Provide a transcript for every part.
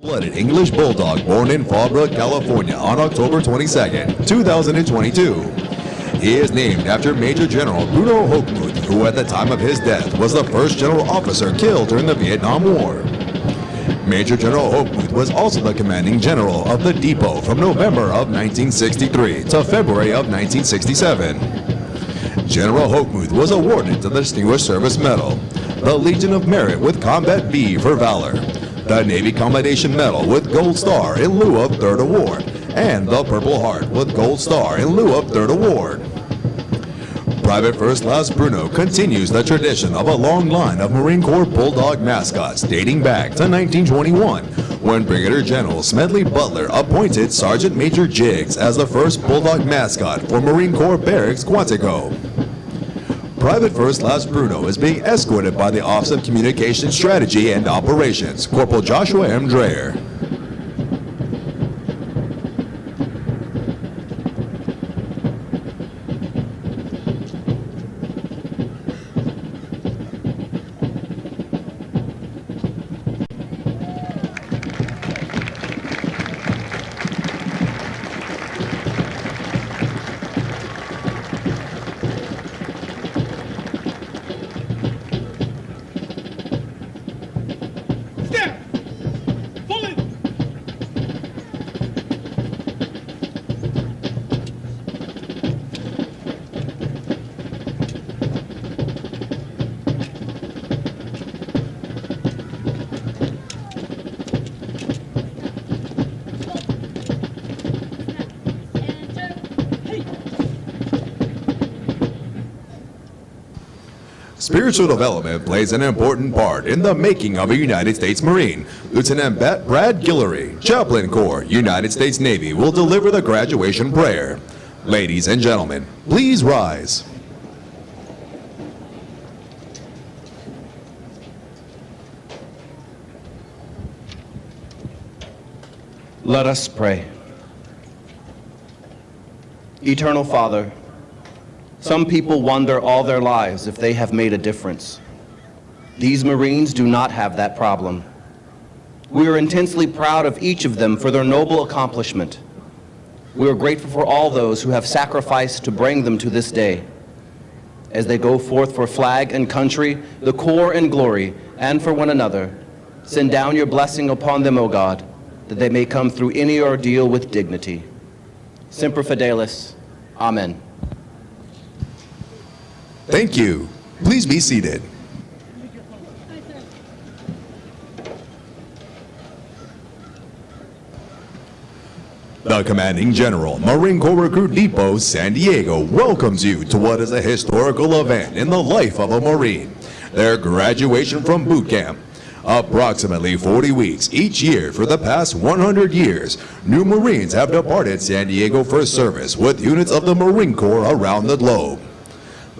Blooded English Bulldog born in Fallbrook, California on October 22, 2022. He is named after Major General Bruno Hochmuth, who at the time of his death was the first general officer killed during the Vietnam War. Major General Hochmuth was also the commanding general of the depot from November of 1963 to February of 1967. General Hochmuth was awarded the Distinguished Service Medal, the Legion of Merit with Combat B for Valor, the Navy Commendation Medal with Gold Star in lieu of Third Award, and the Purple Heart with Gold Star in lieu of Third Award. Private First Class Bruno continues the tradition of a long line of Marine Corps Bulldog mascots dating back to 1921, when Brigadier General Smedley Butler appointed Sergeant Major Jiggs as the first Bulldog mascot for Marine Corps Barracks Quantico. Private First Class Bruno is being escorted by the Office of Communication Strategy and Operations, Corporal Joshua M. Dreyer. Spiritual development plays an important part in the making of a United States Marine. Lieutenant Brad Guillory, Chaplain Corps, United States Navy, will deliver the graduation prayer. Ladies and gentlemen, please rise. Let us pray. Eternal Father, some people wonder all their lives if they have made a difference. These Marines do not have that problem. We are intensely proud of each of them for their noble accomplishment. We are grateful for all those who have sacrificed to bring them to this day. As they go forth for flag and country, the Corps and glory, and for one another, send down your blessing upon them, O God, that they may come through any ordeal with dignity. Semper Fidelis. Amen. Thank you. Please be seated. The Commanding General, Marine Corps Recruit Depot, San Diego, welcomes you to what is a historical event in the life of a Marine, their graduation from boot camp. Approximately 40 weeks each year for the past 100 years, new Marines have departed San Diego for service with units of the Marine Corps around the globe.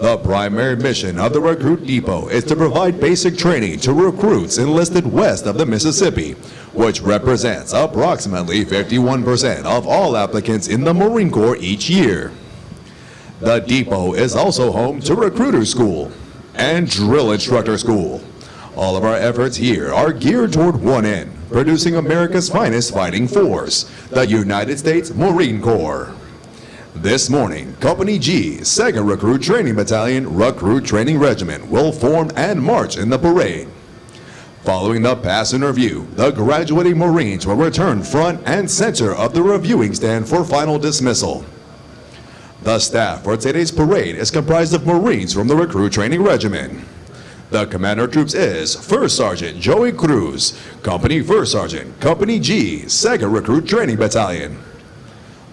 The primary mission of the Recruit Depot is to provide basic training to recruits enlisted west of the Mississippi, which represents approximately 51% of all applicants in the Marine Corps each year. The depot is also home to Recruiter School and Drill Instructor School. All of our efforts here are geared toward one end, producing America's finest fighting force, the United States Marine Corps. This morning, Company G, 2nd Recruit Training Battalion, Recruit Training Regiment will form and march in the parade. Following the pass and review, the graduating Marines will return front and center of the reviewing stand for final dismissal. The staff for today's parade is comprised of Marines from the Recruit Training Regiment. The commander of troops is First Sergeant Joey Cruz, Company First Sergeant, Company G, 2nd Recruit Training Battalion.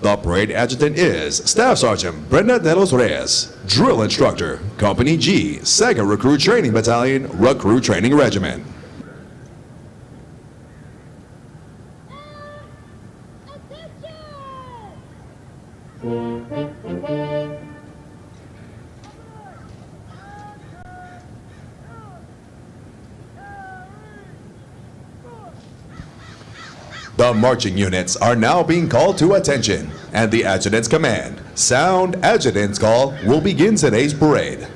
The parade adjutant is Staff Sergeant Brenda de los Reyes, Drill Instructor, Company G, 2nd Recruit Training Battalion, Recruit Training Regiment. The marching units are now being called to attention, and the adjutant's command, Sound Adjutant's Call, will begin today's parade.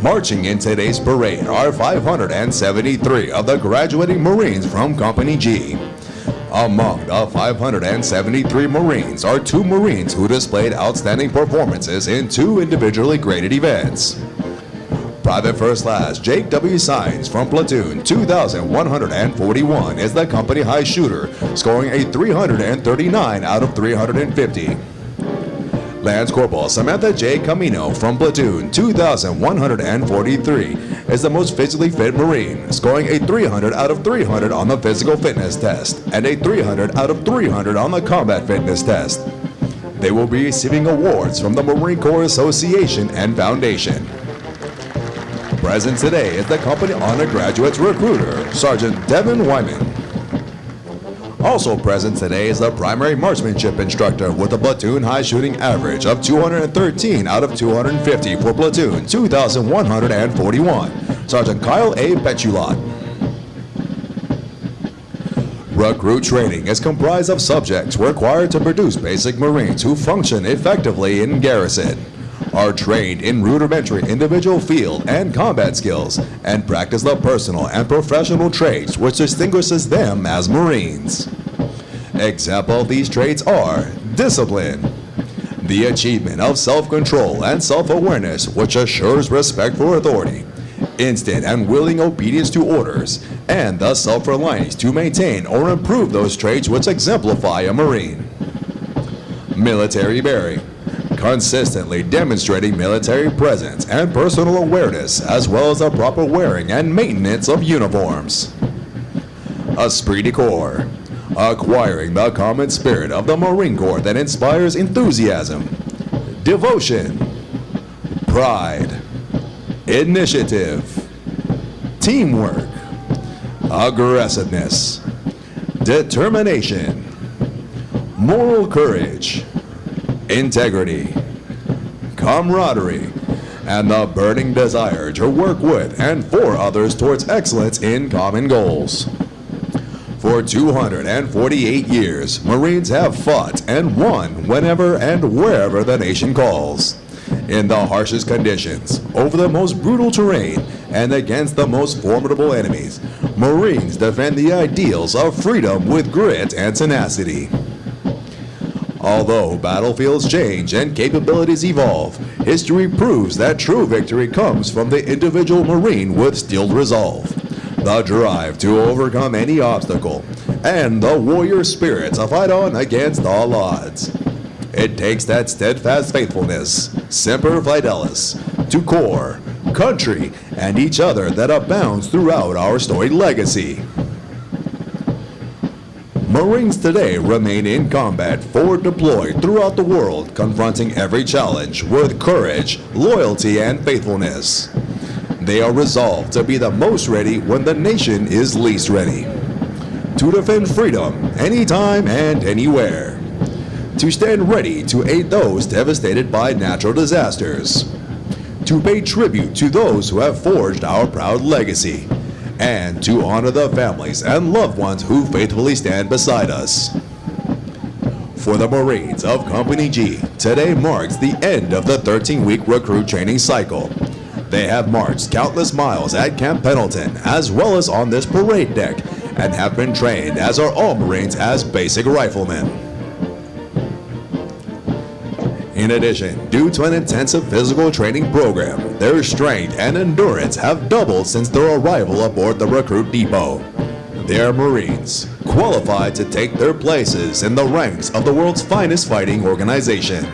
Marching in today's parade are 573 of the graduating Marines from Company G. Among the 573 Marines are 2 Marines who displayed outstanding performances in 2 individually graded events. Private First Class Jake W. Sines from Platoon 2141 is the company high shooter, scoring a 339 out of 350. Lance Corporal Samantha J. Camino from Platoon 2143 is the most physically fit Marine, scoring a 300 out of 300 on the physical fitness test and a 300 out of 300 on the combat fitness test. They will be receiving awards from the Marine Corps Association and Foundation. Present today is the company honor graduates recruiter, Sergeant Devin Wyman. Also present today is the primary marksmanship instructor with a platoon high shooting average of 213 out of 250 for Platoon 2141, Sergeant Kyle A. Petulot. Recruit training is comprised of subjects required to produce basic Marines who function effectively in garrison, are trained in rudimentary individual field and combat skills, and practice the personal and professional traits which distinguishes them as Marines. Example of these traits are discipline, the achievement of self-control and self-awareness which assures respect for authority, instant and willing obedience to orders, and the self-reliance to maintain or improve those traits which exemplify a Marine. Military bearing, consistently demonstrating military presence and personal awareness, as well as the proper wearing and maintenance of uniforms. Esprit de corps, acquiring the common spirit of the Marine Corps that inspires enthusiasm, devotion, pride, initiative, teamwork, aggressiveness, determination, moral courage, integrity, camaraderie, and the burning desire to work with and for others towards excellence in common goals. For 248 years, Marines have fought and won whenever and wherever the nation calls. In the harshest conditions, over the most brutal terrain, and against the most formidable enemies, Marines defend the ideals of freedom with grit and tenacity. Although battlefields change and capabilities evolve, history proves that true victory comes from the individual Marine with steeled resolve, the drive to overcome any obstacle, and the warrior spirit to fight on against all odds. It takes that steadfast faithfulness, semper fidelis, to corps, country, and each other that abounds throughout our storied legacy. Marines today remain in combat, forward deployed throughout the world, confronting every challenge with courage, loyalty, and faithfulness. They are resolved to be the most ready when the nation is least ready. To defend freedom anytime and anywhere. To stand ready to aid those devastated by natural disasters. To pay tribute to those who have forged our proud legacy. And to honor the families and loved ones who faithfully stand beside us. For the Marines of Company G, today marks the end of the 13-week recruit training cycle. They have marched countless miles at Camp Pendleton, as well as on this parade deck, and have been trained, as are all Marines, as basic riflemen. In addition, due to an intensive physical training program, their strength and endurance have doubled since their arrival aboard the recruit depot. They are Marines, qualified to take their places in the ranks of the world's finest fighting organization.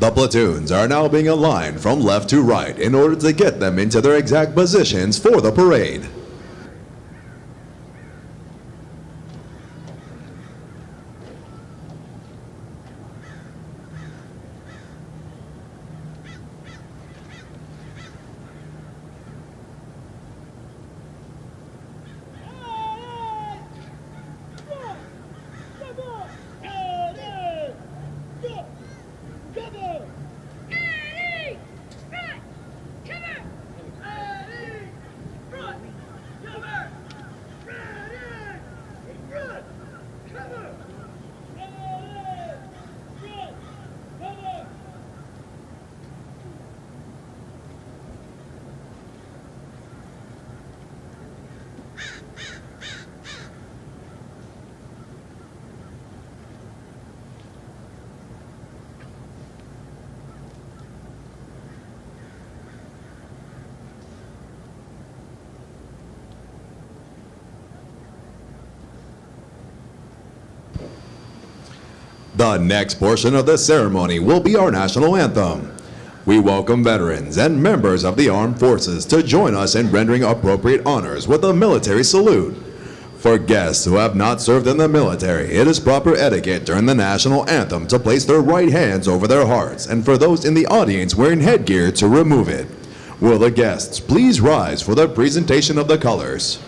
The platoons are now being aligned from left to right in order to get them into their exact positions for the parade. The next portion of the ceremony will be our national anthem. We welcome veterans and members of the armed forces to join us in rendering appropriate honors with a military salute. For guests who have not served in the military, it is proper etiquette during the national anthem to place their right hands over their hearts, and for those in the audience wearing headgear to remove it. Will the guests please rise for the presentation of the colors?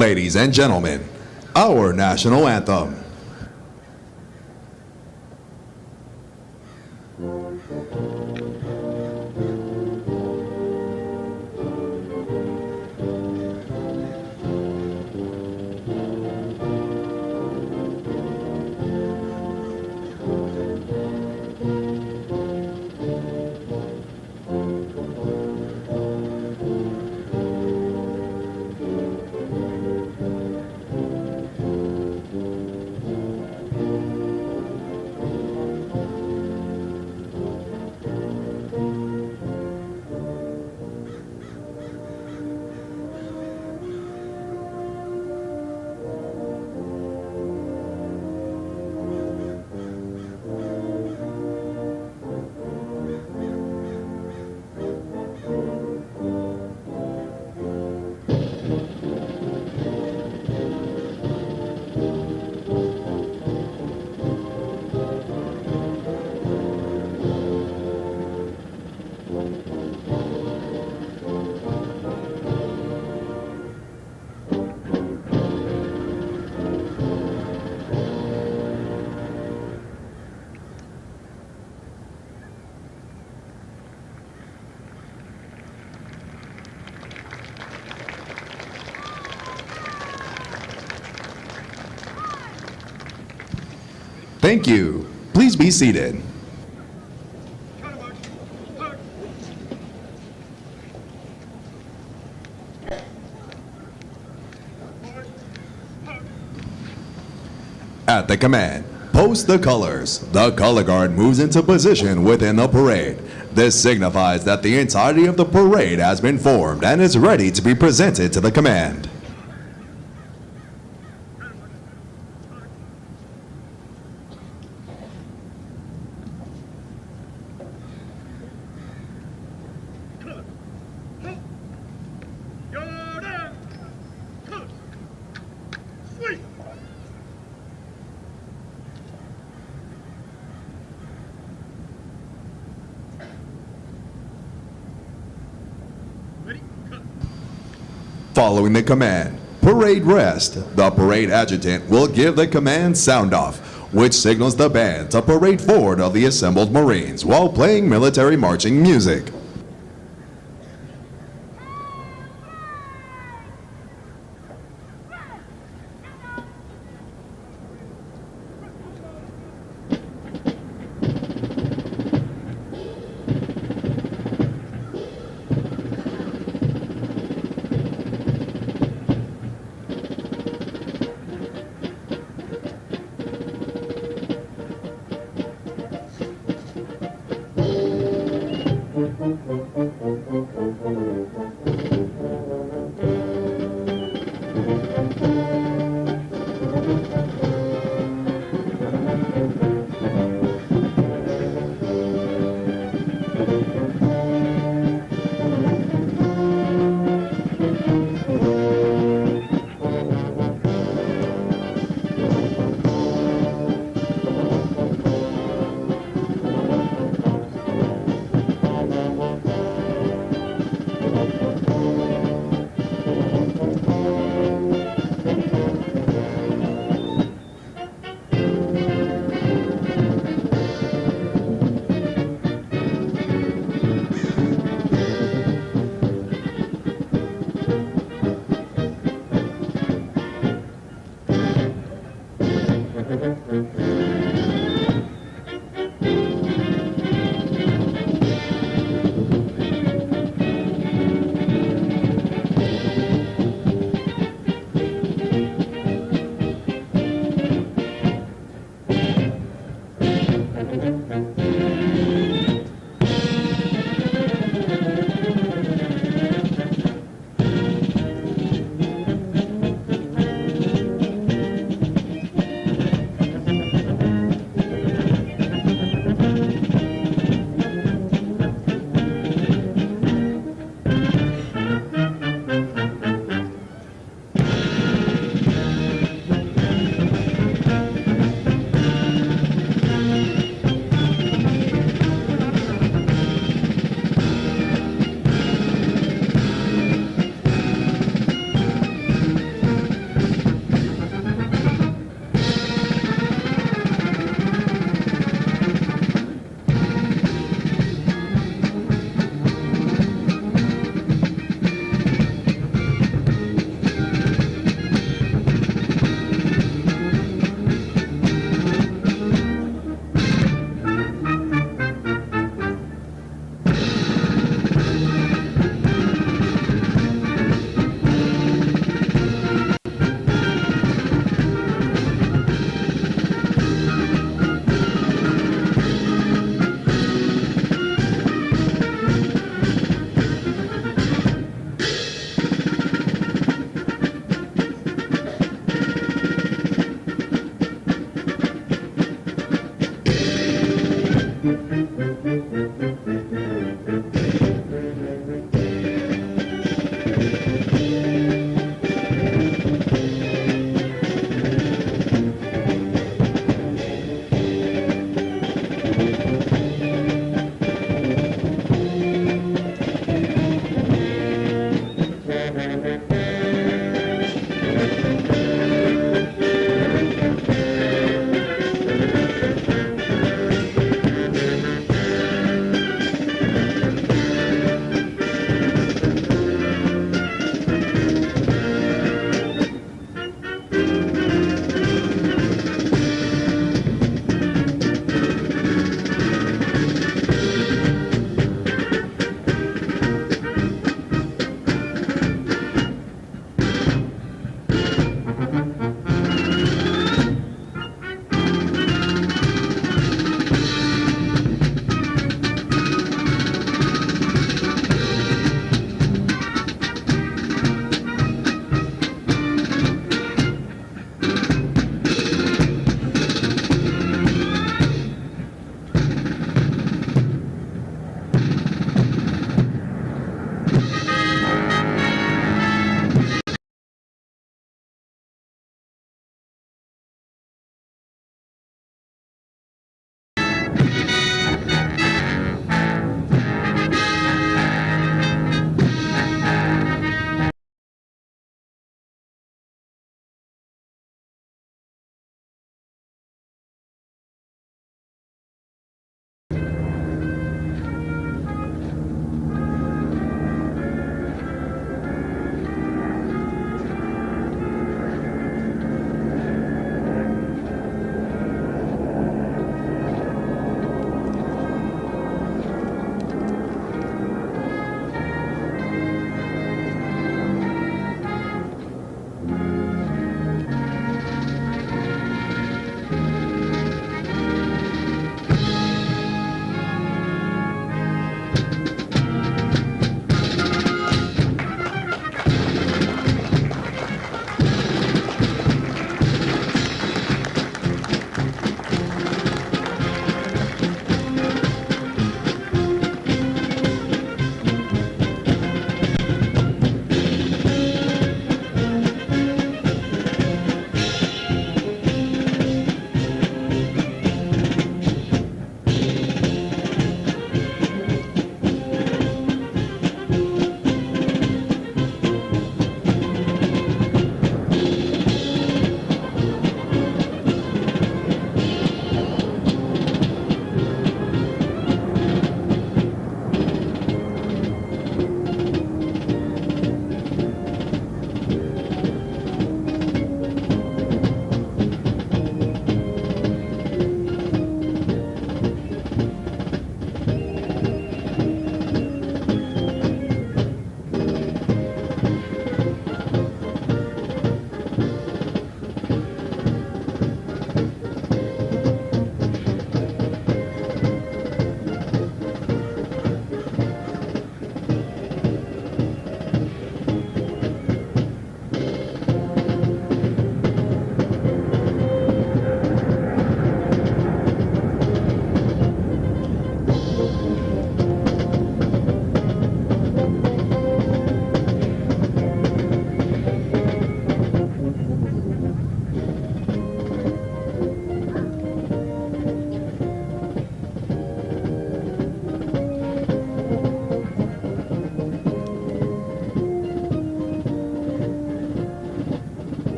Ladies and gentlemen, our national anthem. Thank you. Please be seated. At the command, post the colors. The color guard moves into position within the parade. This signifies that the entirety of the parade has been formed and is ready to be presented to the command. Following the command, parade rest. The parade adjutant will give the command sound off, which signals the band to parade forward of the assembled Marines while playing military marching music.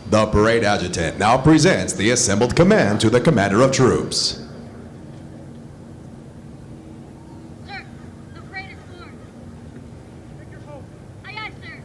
The parade adjutant now presents the assembled command to the commander of troops. Sir, the parade is formed. Take your hold. Aye, aye, sir.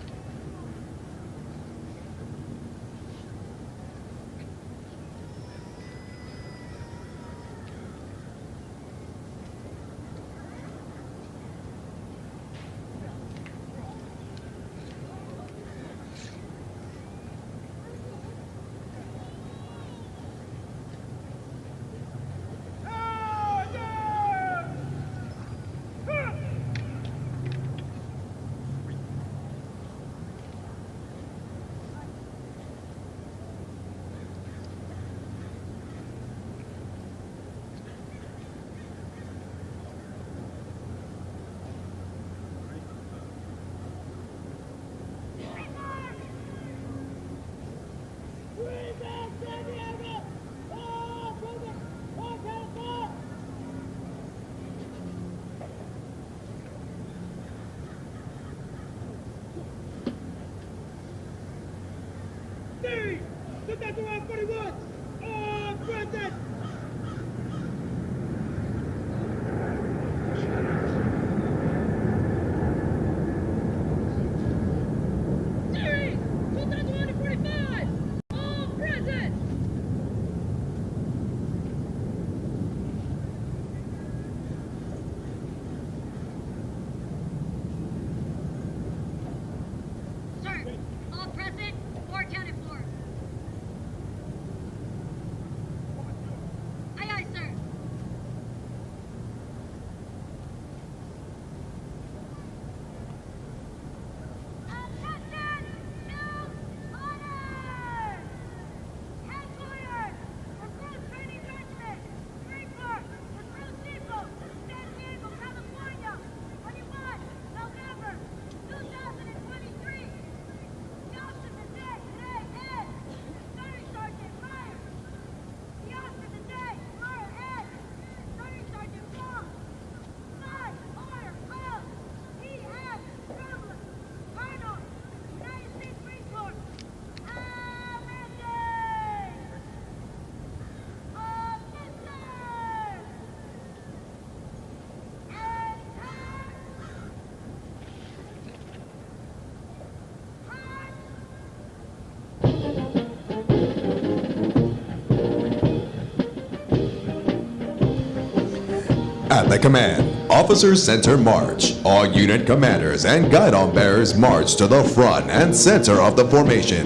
At the command, officers center march. All unit commanders and guidon bearers march to the front and center of the formation.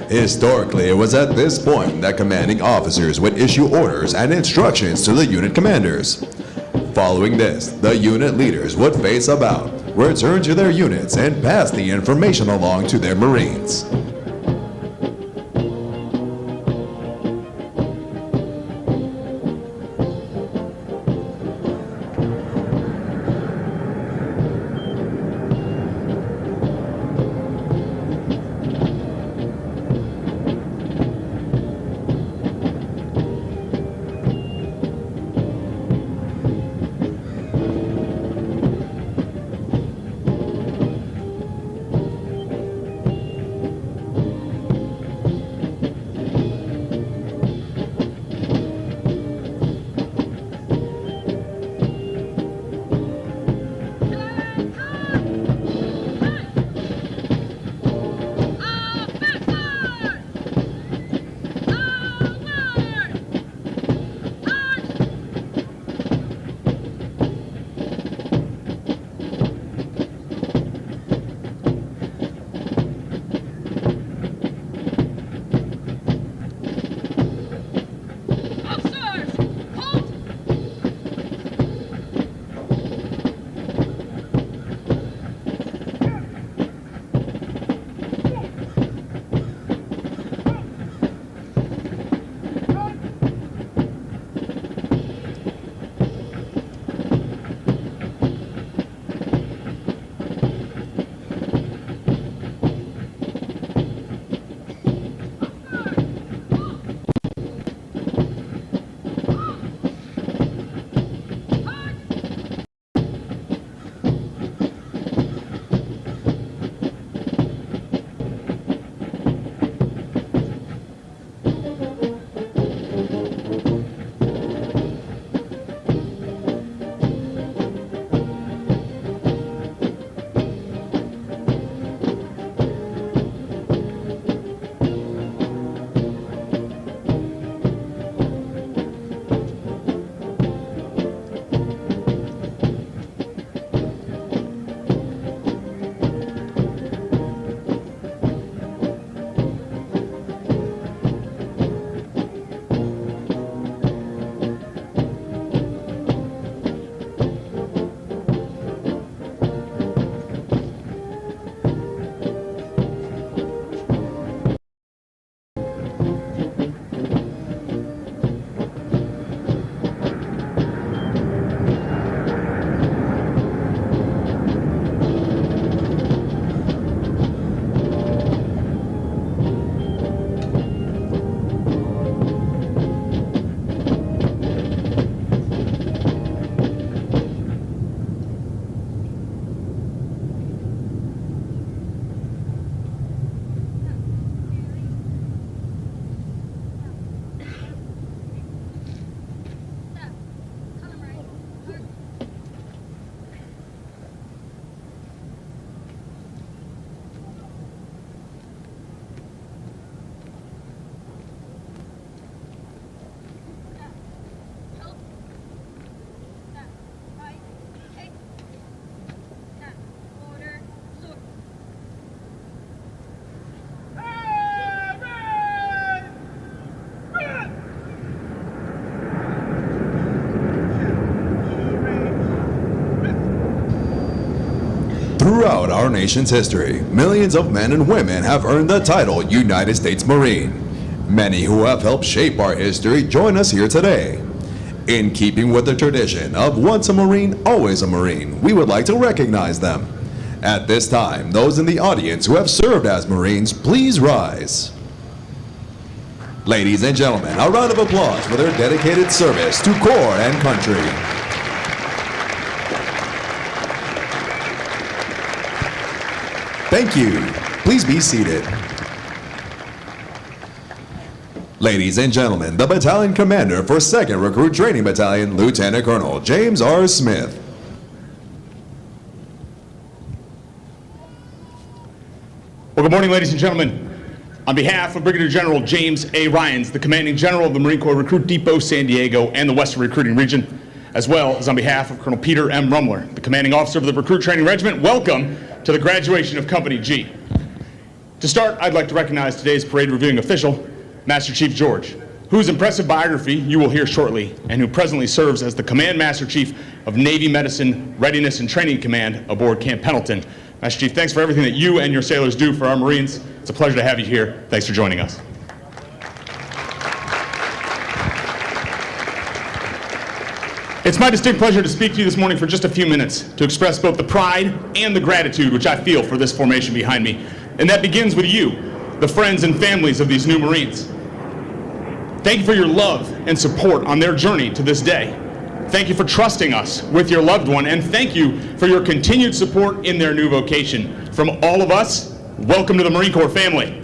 Historically, it was at this point that commanding officers would issue orders and instructions to the unit commanders. Following this, the unit leaders would face about, return to their units, and pass the information along to their Marines. our nation's history, millions of men and women have earned the title United States Marine. Many who have helped shape our history join us here today. In keeping with the tradition of once a Marine, always a Marine, we would like to recognize them. At this time, those in the audience who have served as Marines, please rise. Ladies and gentlemen, a round of applause for their dedicated service to Corps and country. Thank you. Please be seated. Ladies and gentlemen, the Battalion Commander for 2nd Recruit Training Battalion, Lieutenant Colonel James R. Smith. Well, good morning, ladies and gentlemen. On behalf of Brigadier General James A. Ryans, the Commanding General of the Marine Corps Recruit Depot San Diego and the Western Recruiting Region, as well as on behalf of Colonel Peter M. Rumler, the Commanding Officer of the Recruit Training Regiment, welcome to the graduation of Company G. To start, I'd like to recognize today's parade reviewing official, Master Chief George, whose impressive biography you will hear shortly, and who presently serves as the Command Master Chief of Navy Medicine Readiness and Training Command aboard Camp Pendleton. Master Chief, thanks for everything that you and your sailors do for our Marines. It's a pleasure to have you here. Thanks for joining us. It's my distinct pleasure to speak to you this morning for just a few minutes to express both the pride and the gratitude which I feel for this formation behind me. And that begins with you, the friends and families of these new Marines. Thank you for your love and support on their journey to this day. Thank you for trusting us with your loved one, and thank you for your continued support in their new vocation. From all of us, welcome to the Marine Corps family.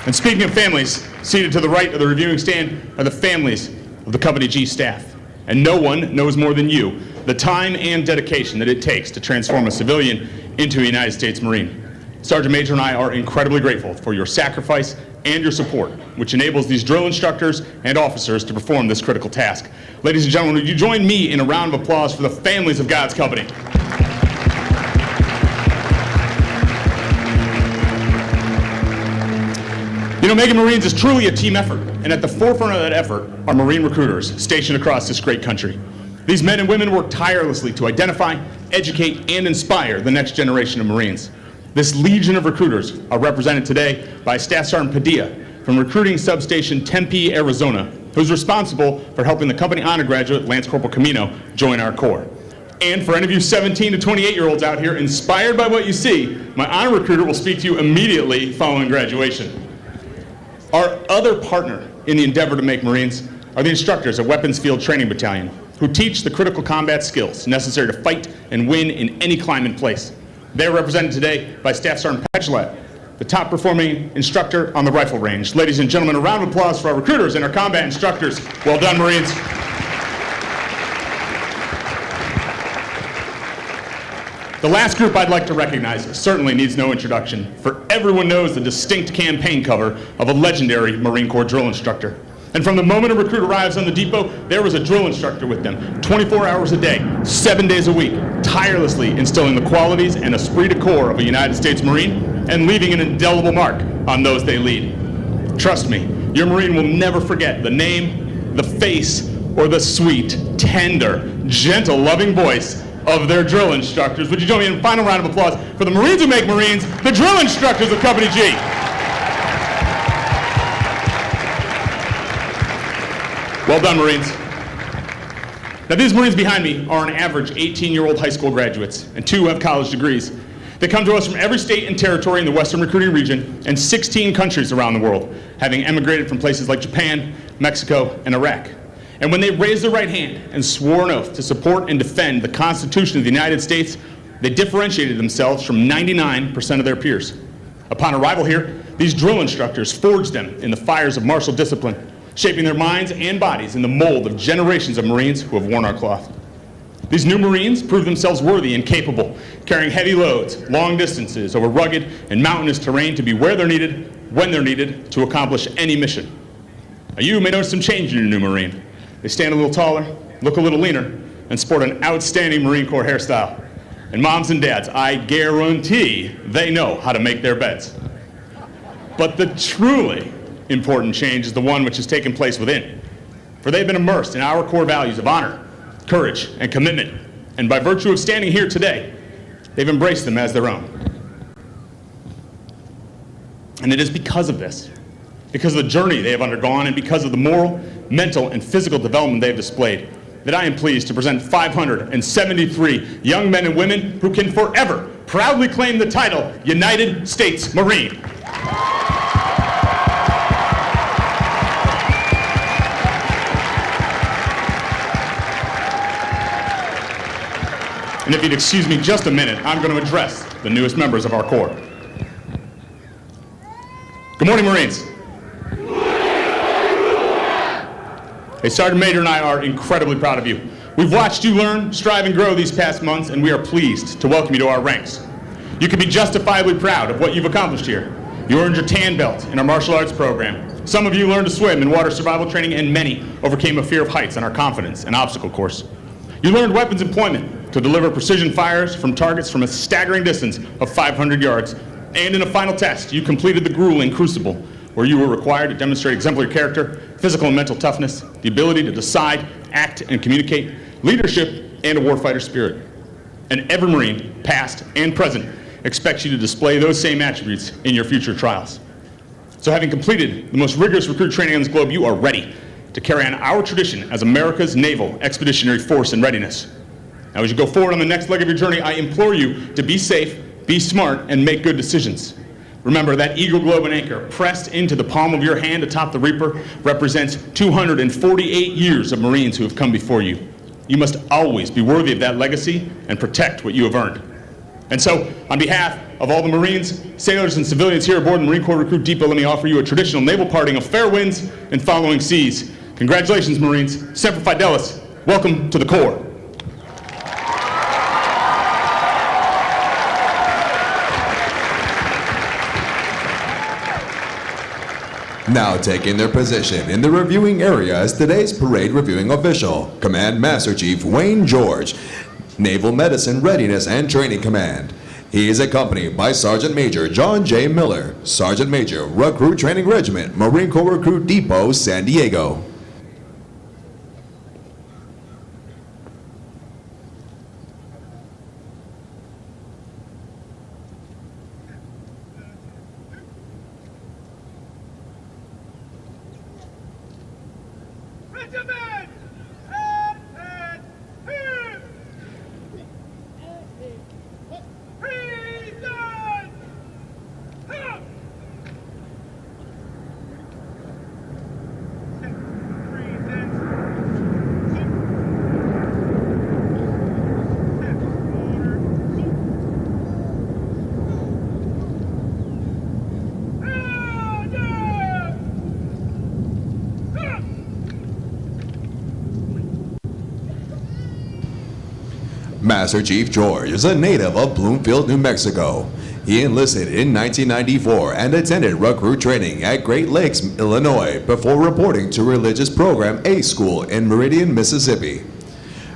And speaking of families, seated to the right of the reviewing stand are the families of the Company G staff. And no one knows more than you the time and dedication that it takes to transform a civilian into a United States Marine. Sergeant Major and I are incredibly grateful for your sacrifice and your support, which enables these drill instructors and officers to perform this critical task. Ladies and gentlemen, would you join me in a round of applause for the families of God's company? You know, making Marines is truly a team effort, and at the forefront of that effort are Marine recruiters stationed across this great country. These men and women work tirelessly to identify, educate, and inspire the next generation of Marines. This legion of recruiters are represented today by Staff Sergeant Padilla from Recruiting Substation Tempe, Arizona, who's responsible for helping the company honor graduate Lance Corporal Camino join our Corps. And for any of you 17 to 28-year-olds out here inspired by what you see, my honor recruiter will speak to you immediately following graduation. Our other partner in the endeavor to make Marines are the instructors at Weapons Field Training Battalion, who teach the critical combat skills necessary to fight and win in any climate and place. They're represented today by Staff Sergeant Pechelat, the top performing instructor on the rifle range. Ladies and gentlemen, a round of applause for our recruiters and our combat instructors. Well done, Marines. The last group I'd like to recognize certainly needs no introduction, for everyone knows the distinct campaign cover of a legendary Marine Corps drill instructor. And from the moment a recruit arrives on the depot, there was a drill instructor with them, 24 hours a day, 7 days a week, tirelessly instilling the qualities and esprit de corps of a United States Marine and leaving an indelible mark on those they lead. Trust me, your Marine will never forget the name, the face, or the sweet, tender, gentle, loving voice of their drill instructors. Would you join me in a final round of applause for the Marines who make Marines, the drill instructors of Company G. Well done, Marines. Now, these Marines behind me are on average 18-year-old high school graduates, and 2 have college degrees. They come to us from every state and territory in the Western Recruiting Region and 16 countries around the world, having emigrated from places like Japan, Mexico, and Iraq. And when they raised their right hand and swore an oath to support and defend the Constitution of the United States, they differentiated themselves from 99% of their peers. Upon arrival here, these drill instructors forged them in the fires of martial discipline, shaping their minds and bodies in the mold of generations of Marines who have worn our cloth. These new Marines proved themselves worthy and capable, carrying heavy loads, long distances, over rugged and mountainous terrain to be where they're needed, when they're needed, to accomplish any mission. Now, you may notice some change in your new Marine. They stand a little taller, look a little leaner, and sport an outstanding Marine Corps hairstyle. And moms and dads, I guarantee they know how to make their beds. But the truly important change is the one which has taken place within. For they've been immersed in our core values of honor, courage, and commitment. And by virtue of standing here today, they've embraced them as their own. And it is because of this, because of the journey they have undergone, and because of the moral, mental, and physical development they have displayed, that I am pleased to present 573 young men and women who can forever proudly claim the title United States Marine. And if you'd excuse me just a minute, I'm going to address the newest members of our Corps. Good morning, Marines. Hey, Sergeant Major and I are incredibly proud of you. We've watched you learn, strive, and grow these past months, and we are pleased to welcome you to our ranks. You can be justifiably proud of what you've accomplished here. You earned your tan belt in our martial arts program. Some of you learned to swim in water survival training, and many overcame a fear of heights on our confidence and obstacle course. You learned weapons employment to deliver precision fires from targets from a staggering distance of 500 yards. And in a final test, you completed the grueling crucible, where you were required to demonstrate exemplary character, physical and mental toughness, the ability to decide, act, and communicate, leadership, and a warfighter spirit. And every Marine, past and present, expects you to display those same attributes in your future trials. So having completed the most rigorous recruit training on this globe, you are ready to carry on our tradition as America's naval expeditionary force in readiness. Now, as you go forward on the next leg of your journey, I implore you to be safe, be smart, and make good decisions. Remember, that eagle globe and anchor pressed into the palm of your hand atop the Reaper represents 248 years of Marines who have come before you. You must always be worthy of that legacy and protect what you have earned. And so, on behalf of all the Marines, sailors, and civilians here aboard the Marine Corps Recruit Depot, let me offer you a traditional naval parting of fair winds and following seas. Congratulations, Marines. Semper Fidelis. Welcome to the Corps. Now taking their position in the reviewing area is today's parade reviewing official, Command Master Chief Wayne George, Naval Medicine Readiness and Training Command. He is accompanied by Sergeant Major John J. Miller, Sergeant Major, Recruit Training Regiment, Marine Corps Recruit Depot, San Diego. Master Chief George is a native of Bloomfield, New Mexico. He enlisted in 1994 and attended recruit training at Great Lakes, Illinois, before reporting to religious program A School in Meridian, Mississippi.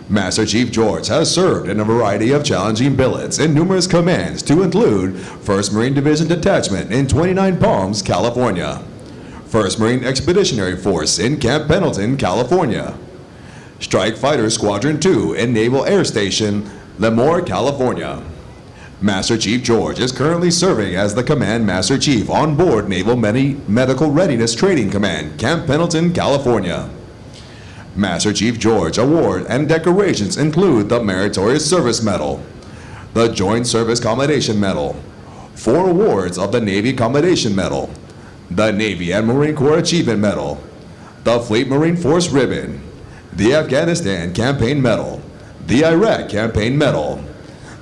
Master Chief George has served in a variety of challenging billets in numerous commands to include 1st Marine Division Detachment in 29 Palms, California, 1st Marine Expeditionary Force in Camp Pendleton, California, Strike Fighter Squadron 2 in Naval Air Station, Lemoore, California. Master Chief George is currently serving as the Command Master Chief on board Naval Medical Readiness Training Command, Camp Pendleton, California. Master Chief George award and decorations include the Meritorious Service Medal, the Joint Service Commendation Medal, 4 awards of the Navy Commendation Medal, the Navy and Marine Corps Achievement Medal, the Fleet Marine Force Ribbon, the Afghanistan Campaign Medal, the Iraq Campaign Medal,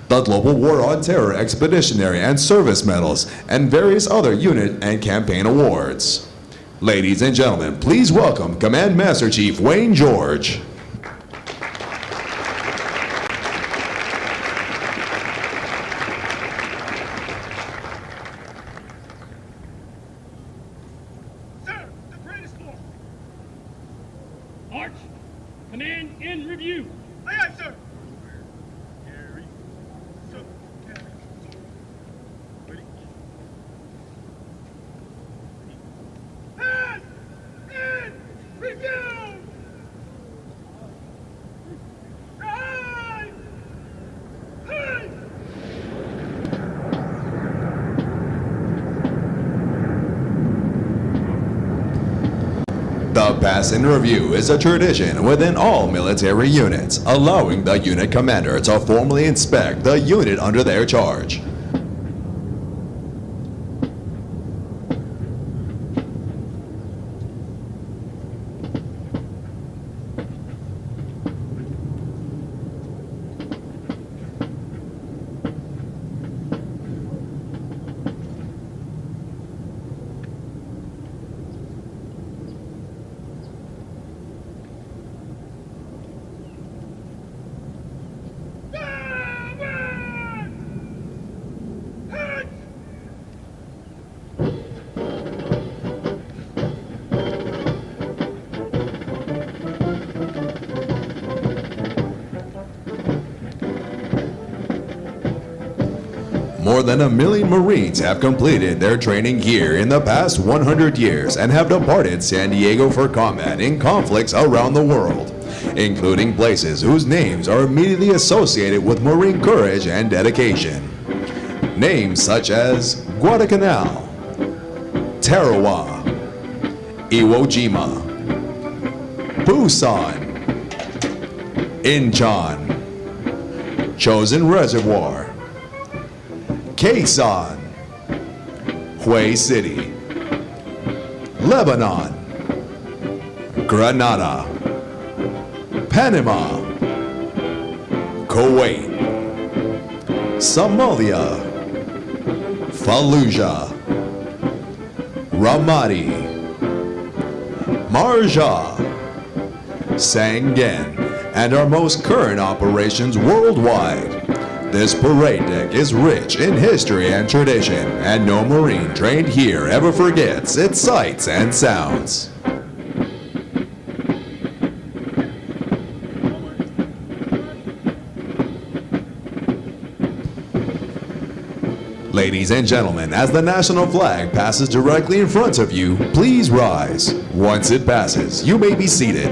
the Global War on Terror Expeditionary and Service Medals, and various other unit and campaign awards. Ladies and gentlemen, please welcome Command Master Chief Wayne George. Sir, the greatest force. March. Command in review. Aye, aye, sir. Carry. So, carry. So. Ready. Pass. In. Review. pass in review is a tradition within all military units, allowing the unit commander to formally inspect the unit under their charge. More than 1 million Marines have completed their training here in the past 100 years and have departed San Diego for combat in conflicts around the world, including places whose names are immediately associated with Marine courage and dedication. Names such as Guadalcanal, Tarawa, Iwo Jima, Busan, Incheon, Chosin Reservoir, Quezon, Hue City, Lebanon, Grenada, Panama, Kuwait, Somalia, Fallujah, Ramadi, Marja, Sangin, and our most current operations worldwide. This parade deck is rich in history and tradition, and no Marine trained here ever forgets its sights and sounds. Ladies and gentlemen, as the national flag passes directly in front of you, please rise. Once it passes, you may be seated.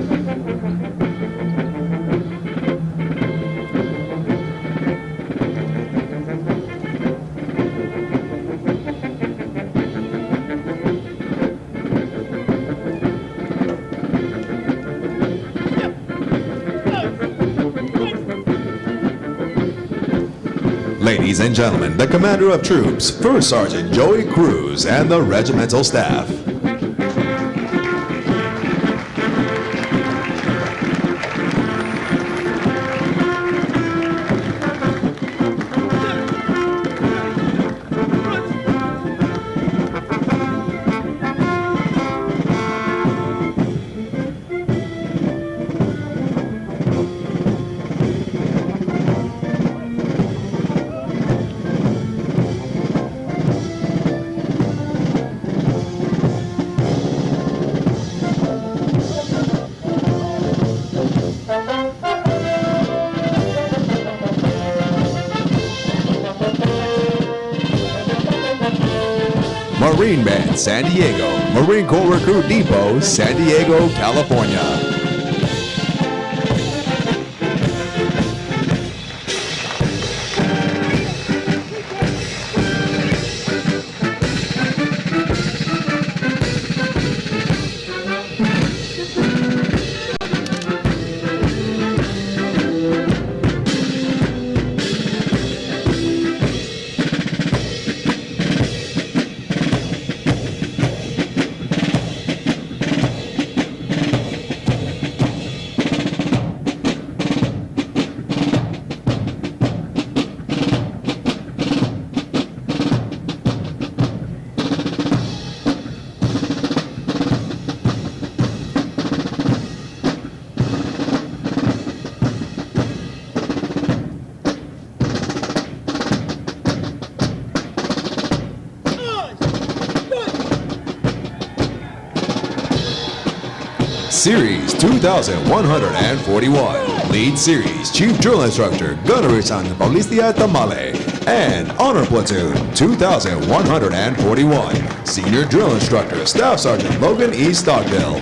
Ladies and gentlemen, the Commander of Troops, First Sergeant Joey Cruz, and the regimental staff. Marine Band, San Diego, Marine Corps Recruit Depot, San Diego, California. Series 2141, Lead Series Chief Drill Instructor Gunnery Sergeant Paulistia Tamale, and Honor Platoon 2141, Senior Drill Instructor Staff Sergeant Logan E. Stockdale.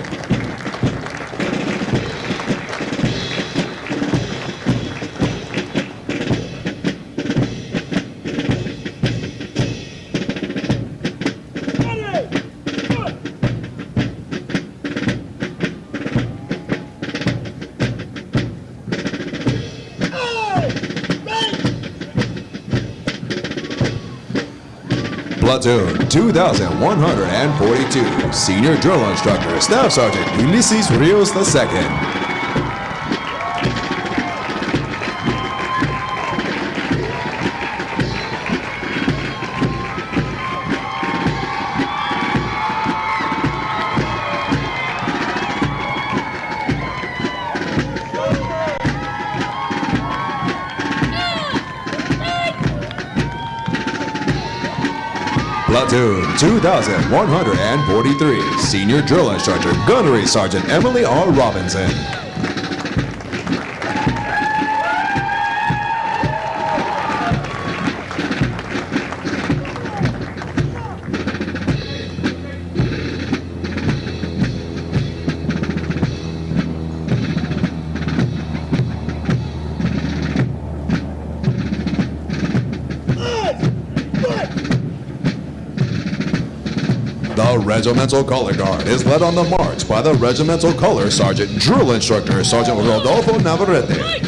Platoon 2142, Senior Drill Instructor, Staff Sergeant Ulysses Rios II. Platoon 2143, Senior Drill Instructor, Gunnery Sergeant Emily R. Robinson. The Regimental Color Guard is led on the march by the Regimental Color Sergeant Drill Instructor Sergeant Rodolfo Navarrete.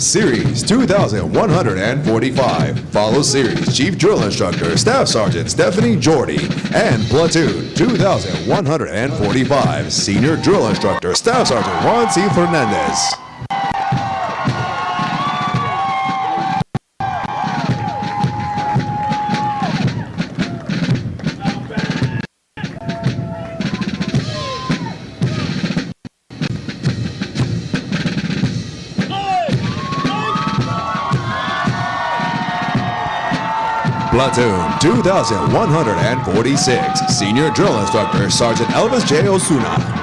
Series 2145 follows Series Chief Drill Instructor Staff Sergeant Stephanie Jordy and Platoon 2145 Senior Drill Instructor Staff Sergeant Juan C. Fernandez. Platoon 2146, Senior Drill Instructor Sergeant Elvis J. Osuna.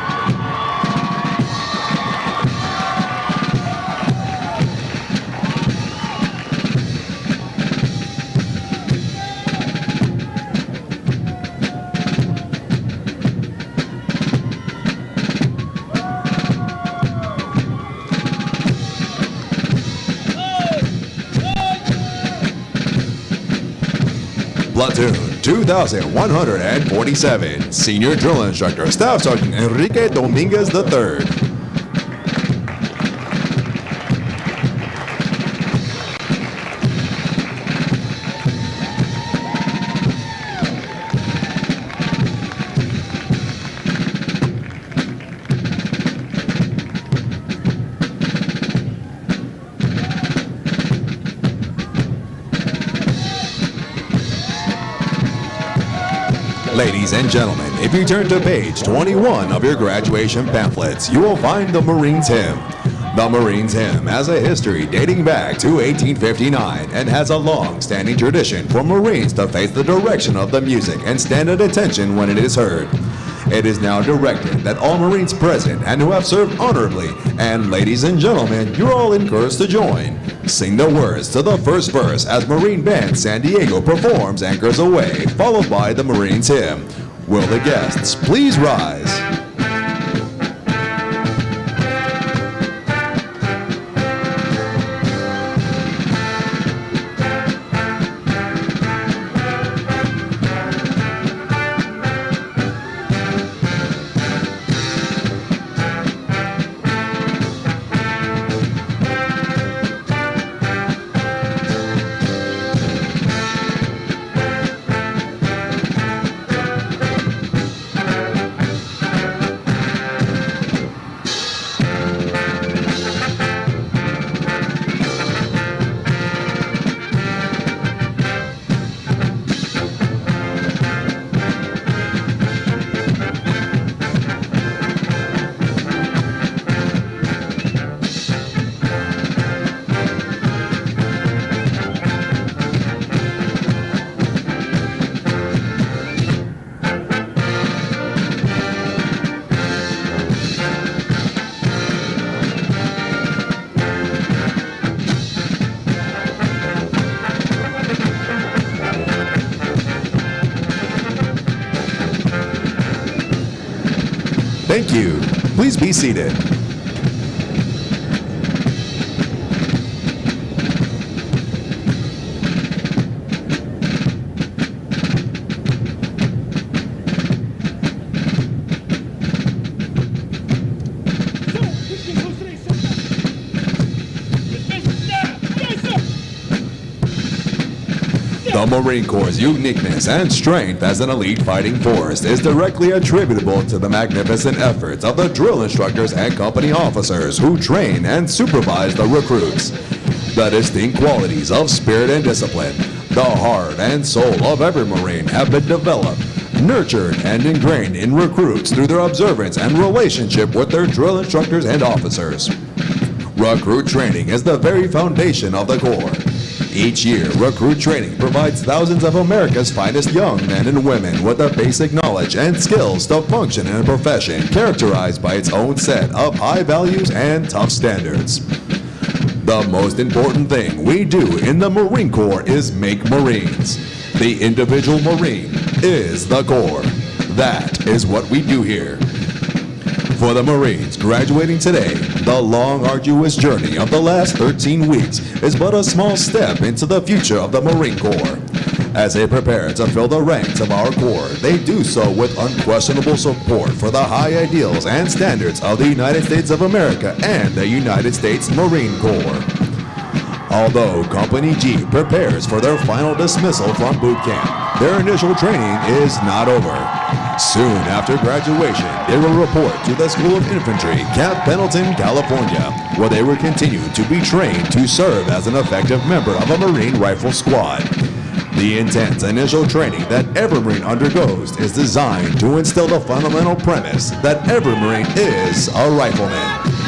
Platoon 2147, Senior Drill Instructor Staff Sergeant Enrique Dominguez III. Ladies and gentlemen, if you turn to page 21 of your graduation pamphlets, you will find the Marines Hymn. The Marines Hymn has a history dating back to 1859 and has a long-standing tradition for Marines to face the direction of the music and stand at attention when it is heard. It is now directed that all Marines present and who have served honorably, and ladies and gentlemen, you're all encouraged to join. Sing the words to the first verse as Marine Band San Diego performs Anchors Away, followed by the Marines Hymn. Will the guests please rise? Thank you. Please be seated. Yes, sir. The Marine Corps' uniqueness and strength as an elite fighting force is directly attributable to the magnificent efforts of the drill instructors and company officers who train and supervise the recruits. The distinct qualities of spirit and discipline, the heart and soul of every Marine have been developed, nurtured, and ingrained in recruits through their observance and relationship with their drill instructors and officers. Recruit training is the very foundation of the Corps. Each year, recruit training provides thousands of America's finest young men and women with the basic knowledge and skills to function in a profession characterized by its own set of high values and tough standards. The most important thing we do in the Marine Corps is make Marines. The individual Marine is the Corps. That is what we do here. For the Marines graduating today, the long, arduous journey of the last 13 weeks is but a small step into the future of the Marine Corps. As they prepare to fill the ranks of our Corps, they do so with unquestionable support for the high ideals and standards of the United States of America and the United States Marine Corps. Although Company G prepares for their final dismissal from boot camp, their initial training is not over. Soon after graduation, they will report to the School of Infantry, Camp Pendleton, California, where they will continue to be trained to serve as an effective member of a Marine Rifle Squad. The intense initial training that every Marine undergoes is designed to instill the fundamental premise that every Marine is a rifleman.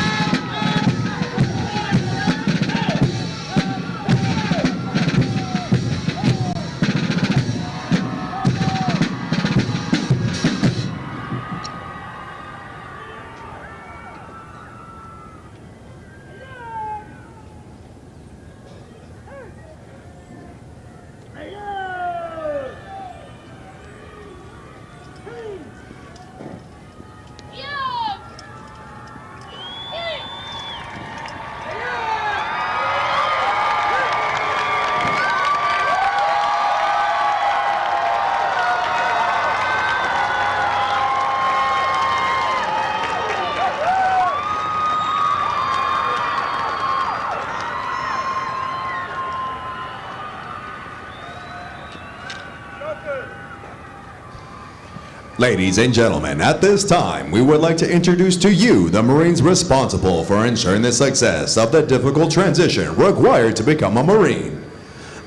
Ladies and gentlemen, at this time, we would like to introduce to you the Marines responsible for ensuring the success of the difficult transition required to become a Marine.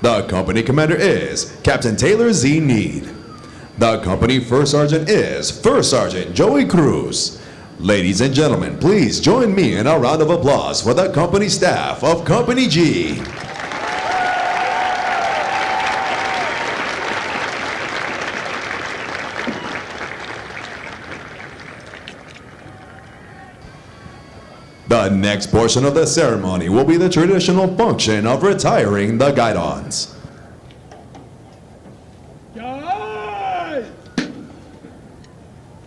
The company commander is Captain Taylor Z. Need. The company first sergeant is First Sergeant Joey Cruz. Ladies and gentlemen, please join me in a round of applause for the company staff of Company G. The next portion of the ceremony will be the traditional function of retiring the guidons. Guys!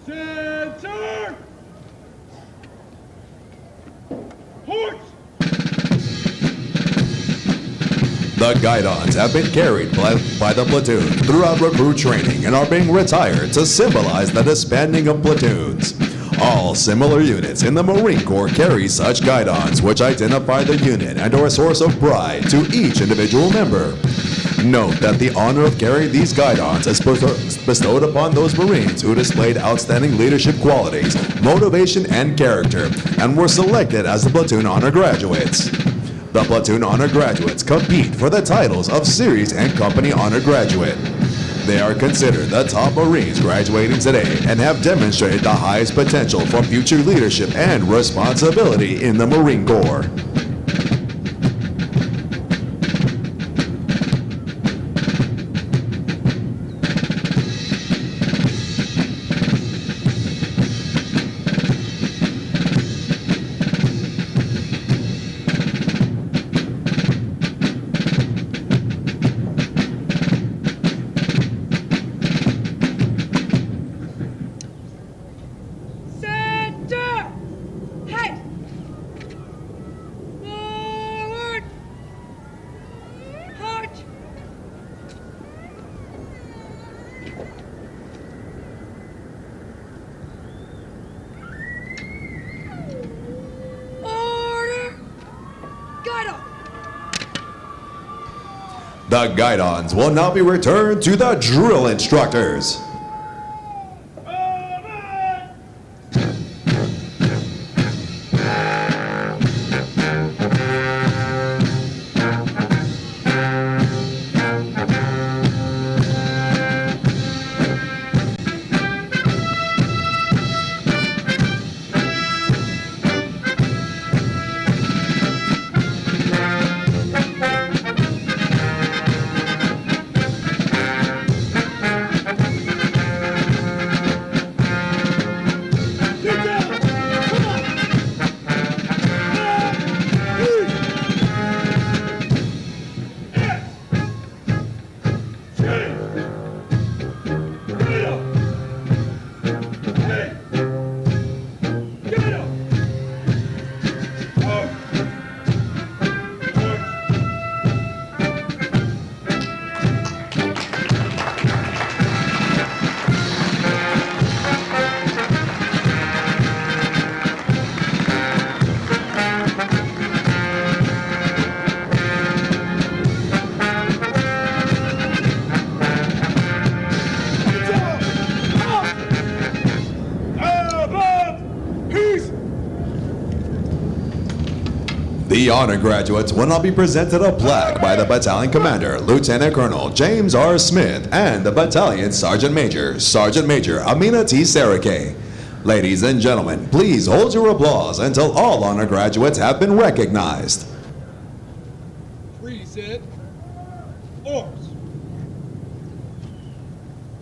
Center! Horse! The guidons have been carried by the platoon throughout recruit training and are being retired to symbolize the disbanding of platoons. All similar units in the Marine Corps carry such guidons, which identify the unit and are a source of pride to each individual member. Note that the honor of carrying these guidons is bestowed upon those Marines who displayed outstanding leadership qualities, motivation, and character, and were selected as the platoon honor graduates. The platoon honor graduates compete for the titles of series and company honor graduate. They are considered the top Marines graduating today and have demonstrated the highest potential for future leadership and responsibility in the Marine Corps. The guidons will now be returned to the drill instructors. The honor graduates will now be presented a plaque by the battalion commander, Lieutenant Colonel James R. Smith, and the battalion Sergeant Major, Sergeant Major Amina T. Sarake. Ladies and gentlemen, please hold your applause until all honor graduates have been recognized. Preset. Arms.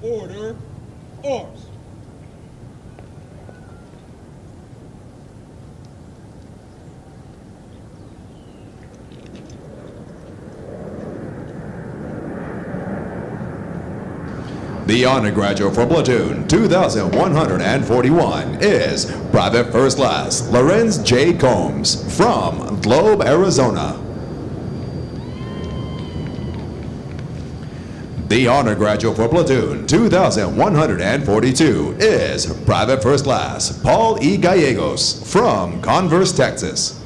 Order. Arms. The honor graduate for platoon 2141 is Private First Class Lorenz J. Combs from Globe, Arizona. The honor graduate for platoon 2142 is Private First Class Paul E. Gallegos from Converse, Texas.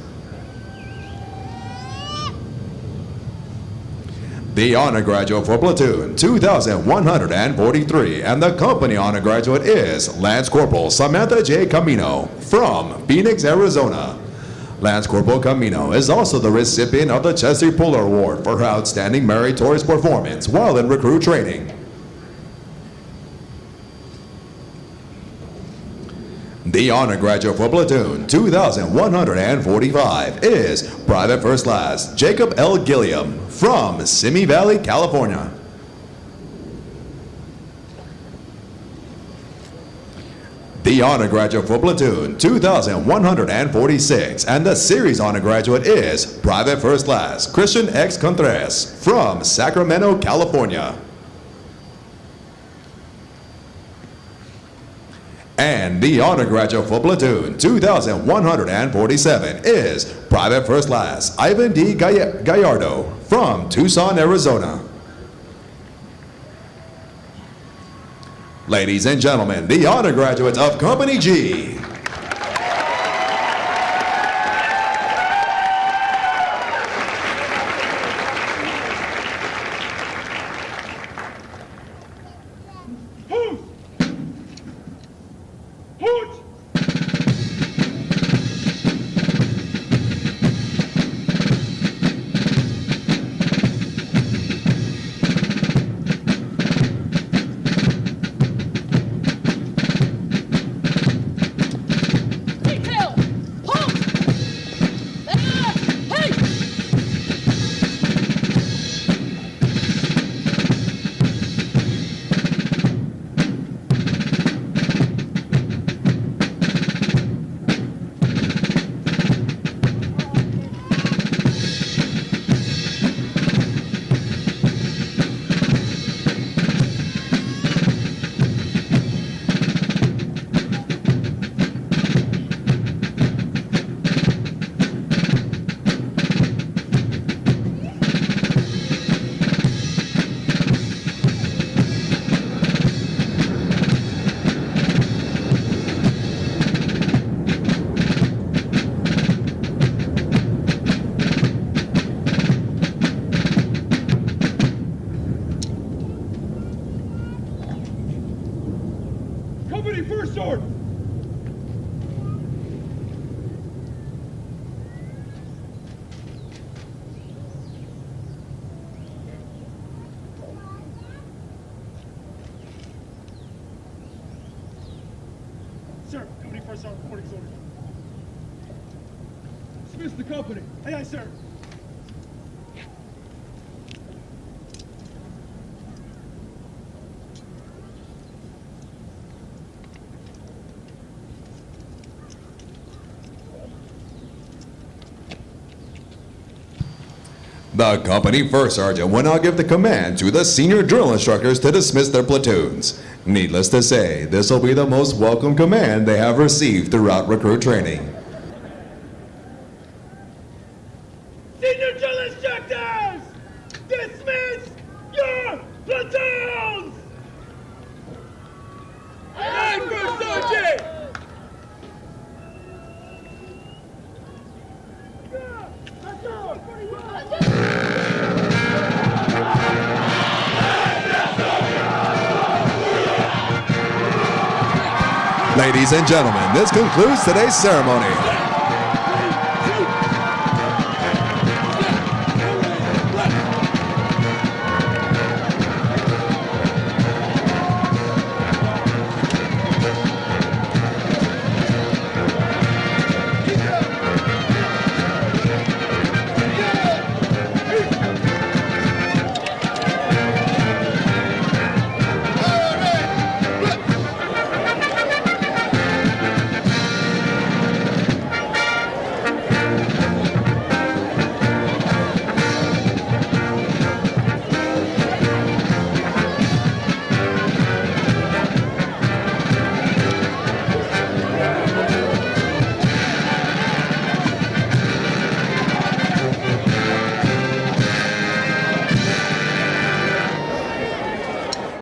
The honor graduate for platoon 2143 and the company honor graduate is Lance Corporal Samantha J. Camino from Phoenix, Arizona. Lance Corporal Camino is also the recipient of the Chesty Puller Award for her outstanding meritorious performance while in recruit training. The honor graduate for platoon 2145 is Private First Class Jacob L. Gilliam from Simi Valley, California. The honor graduate for platoon 2146 and the series honor graduate is Private First Class Christian X. Contreras from Sacramento, California. And the honor graduate for platoon 2147 is Private First Class Ivan D. Gallardo from Tucson, Arizona. Ladies and gentlemen, the honor graduates of Company G. Yes, sir. Reporting his orders. Dismiss the company. Aye, aye, sir. The company first sergeant will now give the command to the senior drill instructors to dismiss their platoons. Needless to say, this will be the most welcome command they have received throughout recruit training. Senior drill instructors! Dismiss your platoons! Aye, First Sergeant! Ladies and gentlemen, this concludes today's ceremony.